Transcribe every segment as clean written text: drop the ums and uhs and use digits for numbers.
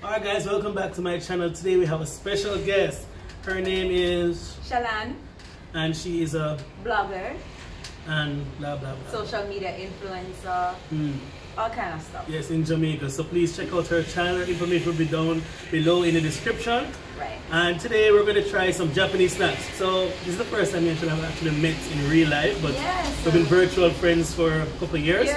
Alright guys, welcome back to my channel. Today we have a special guest. Her name is Shalan. And she is a blogger. And blah blah blah. Social media influencer. All kind of stuff. Yes, in Jamaica. So please check out her channel. Information will be down below in the description. Right. And today we're going to try some Japanese snacks. So this is the first time me and Shalan have actually met in real life, but yes, we've been virtual friends for a couple of years.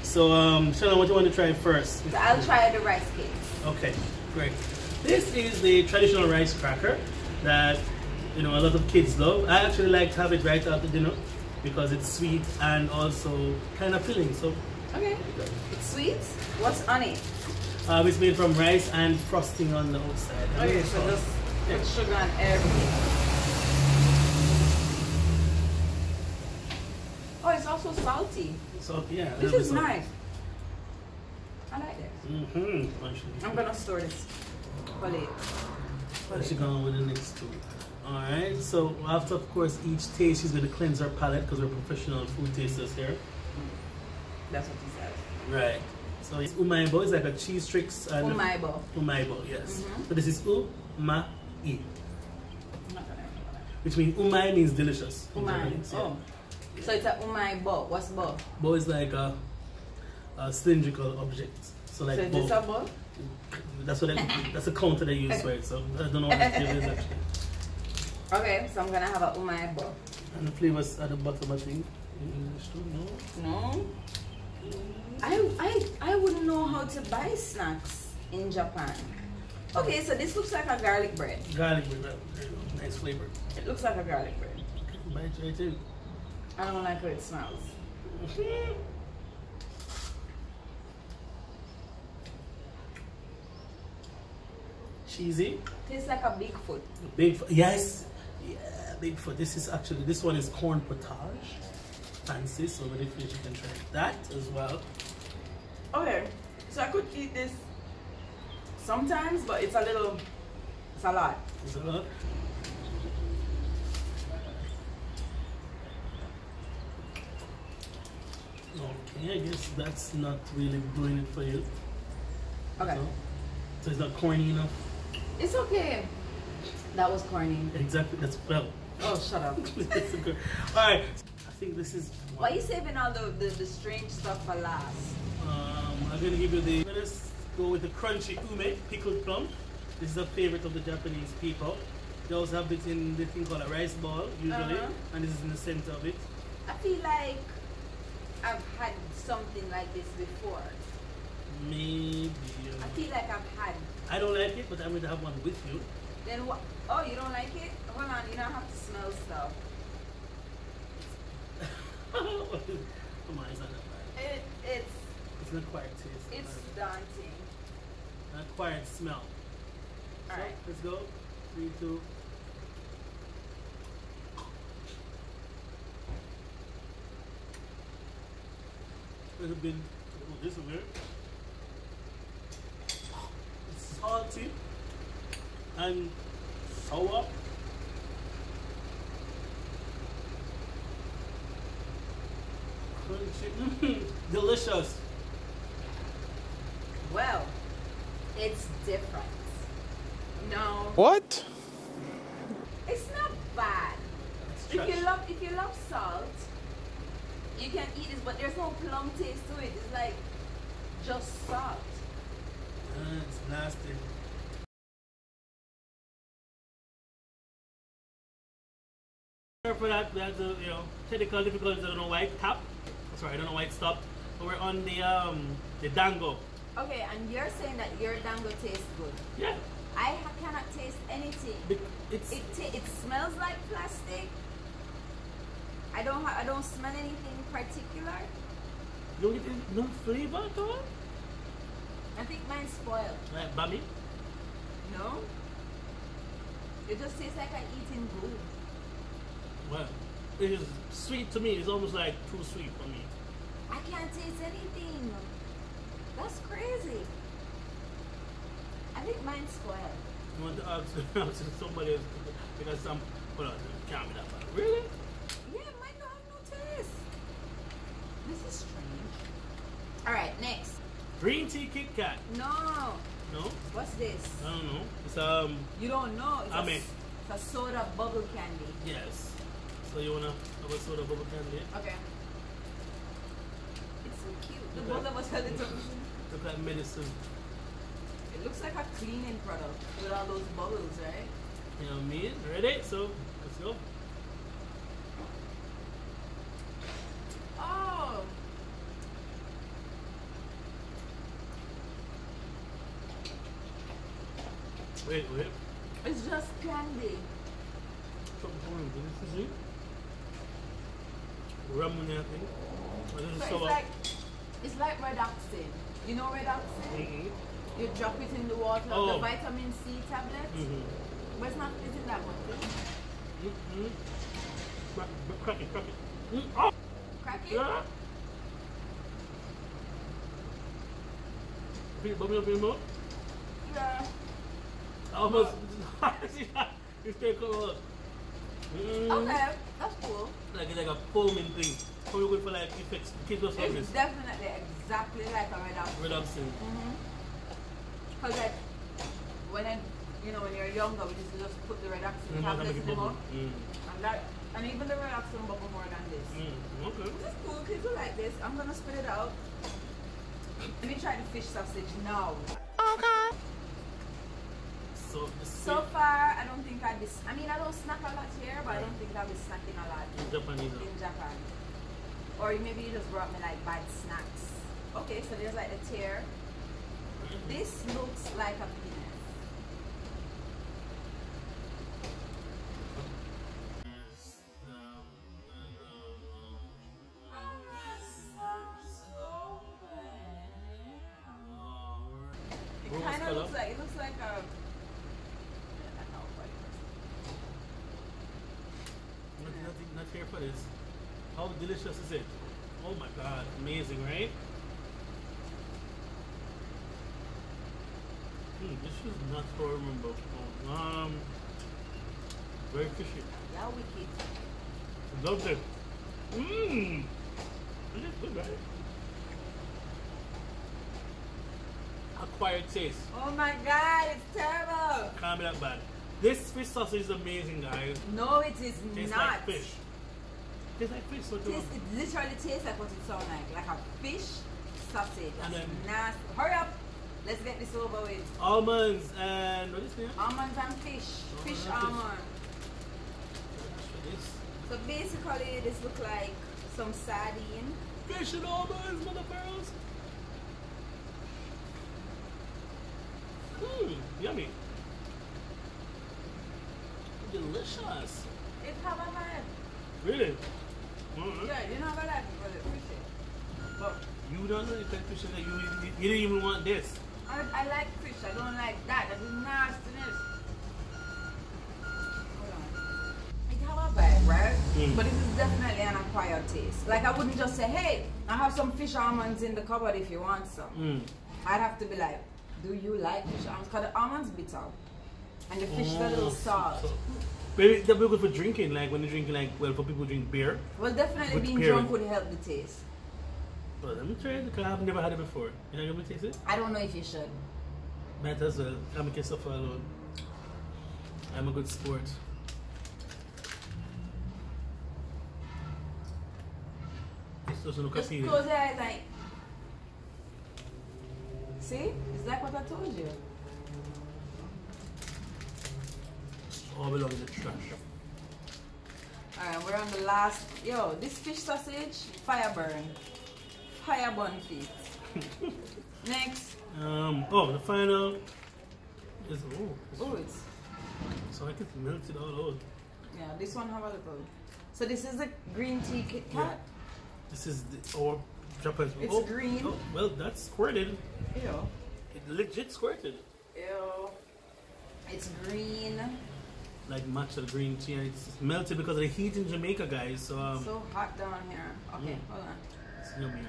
So Shalan, what do you want to try first? So I'll try the rice cakes. Okay, great. This is the traditional rice cracker that a lot of kids love. I actually like to have it right after dinner because it's sweet and also kind of filling. So okay, it's sweet. What's on it? It's made from rice and frosting on the outside. Okay, so just put sugar on everything. Oh, it's also salty. Salty, yeah. This is nice. I like this. I'm gonna store this for later. Let's go on with the next two. Alright, so after of course each taste she's going to cleanse her palate because we're professional food tasters here. That's what he says. Right. So it's umaibo, it's like a cheese tricks and umaibo. Umaibo, yes. So this is umai. Which means umai means delicious. Umai. Oh. So it's a umaibo. What's bo? Bo is like a cylindrical object. So like so is this a bo? That's a counter they use for it. So I don't know what the flavor is actually. Okay, so I'm gonna have a umaibo. And the flavors at the bottom, I think. In English too, no? No. I wouldn't know how to buy snacks in Japan. Okay, so this looks like a garlic bread. Garlic bread, there you go. Nice flavor. It looks like a garlic bread. Buy it right in. I don't like how it smells. Cheesy. Tastes like a Bigfoot. Bigfoot, yes. Yeah, Bigfoot. This one is corn potage. Fancy, so when you finish you can try that as well. Okay, so I could eat this sometimes, but it's a lot. It's a lot? Okay, I guess that's not really doing it for you. Okay. So it's not corny enough? It's okay. That was corny. Exactly, that's well. Oh, shut up. Alright, I think this is... Why are you saving all the strange stuff for last? I'm going to give you let's go with the crunchy ume, pickled plum. This is a favorite of the Japanese people. They also have it in the thing called a rice ball, usually, and this is in the center of it. I feel like I've had something like this before. Maybe. I feel like I've had. I don't like it, but I'm going to have one with you. Then what? Oh, you don't like it? Hold on, you don't have to smell stuff. Come on, it's not that bad. It's an acquired taste. It's daunting. An acquired smell. Alright. Let's go. 3, 2. This is weird. It's salty and sour. Crunchy. Delicious. Well, it's different. No. What? It's not bad. If you love salt, you can eat this, but there's no plum taste to it. It's like just salt. It's nasty. For that, we have the technical difficulties. I don't know why it tapped. Sorry, I don't know why it stopped. But we're on the dango. Okay, and you're saying that your dango tastes good. Yeah. I cannot taste anything. It smells like plastic. I don't smell anything particular. You don't get no flavor at all? I think mine's spoiled. Like bami? No. It just tastes like I'm eating glue. Well, it is sweet to me. It's almost like too sweet for me. I can't taste anything. That's crazy. I think mine's spoiled. You want to ask somebody else because some can't be that bad. Really? Yeah, mine don't have no taste. This is strange. Alright, next. Green tea Kit Kat. No. No? What's this? I don't know. It's You don't know. It's Ame. it's a soda bubble candy. Yes. So you wanna have a soda bubble candy? Okay. It's so cute. The Okay. both of us held it up. Look like medicine. It looks like a cleaning product with all those bubbles, right? You know what I mean? Ready? So let's go. Oh, Wait. it's just candy. This is it. Ramune, I think. Oh, this is So sour. it's like redoxin. You know redoxin? Mm-hmm. You drop it in the water, Oh. the vitamin C tablet. Mm-hmm. But it's not isn't that much. Is it? Mm-hmm. Crack it. Mm. Oh! Crack it? Yeah! Bubble up in more? Yeah. Almost. It's take over. Okay, that's cool. Like it's like a foaming thing. How you good for like effects? Kids or something? It's definitely exactly like a redoxin. Reduction. Because like when when you're younger, we used to just put the redoxin tablets in the mouth, and even the redoxin bubble more than this. Okay. This is cool. Kids will like this. I'm gonna spit it out. Let me try the fish sausage now. So So far, I don't think I don't snack a lot here, but I don't think I'll be snacking a lot in Japanese. in Japan. Or maybe you just brought me like bad snacks. Okay, so there's like a tear. This looks like a penis. It kind of looks like a. Not here for this. How delicious is it? Oh my god, amazing, right? This is not so remember. Very fishy. Yeah, wicked. Loved it. It is good, right? Acquired taste. Oh my god, it's terrible. Can't be that bad. This fish sausage is amazing, guys. No, it is Tastes not. like fish. Tastes like fish, so It literally tastes like what it sounds like a fish sausage. And then- Nasty. Hurry up. Let's get this over with. almonds and what is it? Almonds and fish. Fish fish. almond. This. So basically, this look like some sardine. Fish and almonds, mother pearls. Yummy. Delicious. It have a head. Really? Yeah, you know what I like for the fish. But You don't know the fish that you didn't even want this. I like fish. I don't like that. That is nastiness. Hold on. It have a vibe, right? But this is definitely an acquired taste. Like I wouldn't just say, hey, I have some fish almonds in the cupboard if you want some. I'd have to be like, do you like fish almonds? Because the almonds bitter. And the fish is a little salt. Maybe they'll be good for drinking, like when you're drinking, like, well, for people who drink beer. Well, definitely With being pairing. drunk would help the taste. But let me try it because I've never had it before. You know, let me taste it. I don't know if you should. Might as well. I'm making stuff alone. I'm a good sport. This doesn't look Just appealing. close your eyes like. See? It's like what I told you. All belong in the trash. Alright, we're on the last. Yo, this fish sausage, fire burn. Fire burn feet. Next. Oh, the final is Oh, it's. so I can melt it all out. Yeah, this one have a little. So this is a green tea Kit Kat. Yeah. This is our Japanese. It's green. Oh, well, that's squirted. Ew. It legit squirted. Ew. It's green. Like matcha green tea, and it's melted because of the heat in Jamaica, guys. So So hot down here. Okay, hold on. it's yummy.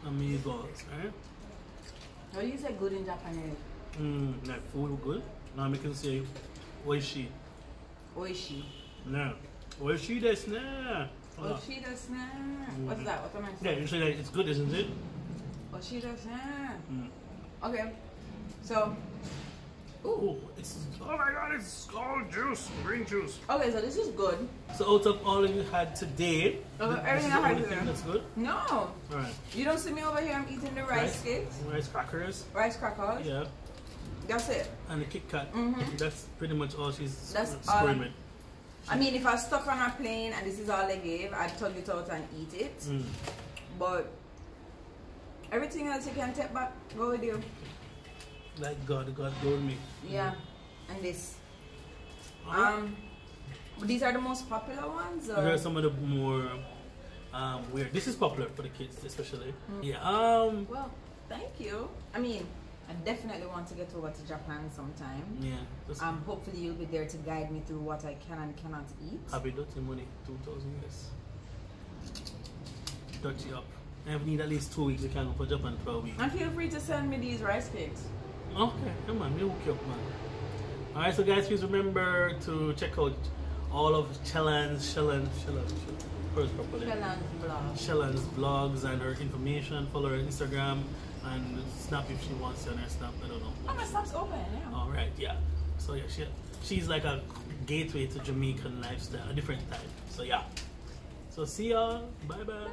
Amigos, right? How do you say good in Japanese? Like food good. Now I can say oishi. Oishi. No. Oishi desu ne. Oishi desu ne. What's that? What am I Yeah, saying? you say that it's good, isn't it? Oh, she does. Okay. So. Ooh, oh my god, it's called juice, green juice. Okay, so this is good. So out of all you had today, Everything this is the I had only today. thing that's good? No. Alright. You don't see me over here, I'm eating the rice cakes. Rice crackers. Rice crackers. Yeah. That's it. And the Kit Kat. That's pretty much all she's That's screaming. I mean, if I was stuck on a plane and this is all they gave, I'd tug it out and eat it. But everything else you can take back, go with you. Like God go with me. Yeah. And this. These are the most popular ones? Or? There are some of the more weird. This is popular for the kids, especially. Yeah. Well, thank you. I mean, I definitely want to get over to Japan sometime. Yeah. Hopefully you'll be there to guide me through what I can and cannot eat. Happy dirty money, 2,000 US. Dirty up. I need at least 2 weeks. We can go for Japan for a week. And feel free to send me these rice cakes. Okay, come on, me hook you up, man. Alright, so guys, please remember to check out all of Shellan's vlogs and her information. Follow her Instagram and Snap if she wants to on her Snap. I don't know. Oh, my Snap's open, yeah. Alright, yeah. So yeah, she's like a gateway to Jamaican lifestyle, a different type. So yeah. So see y'all. Bye bye.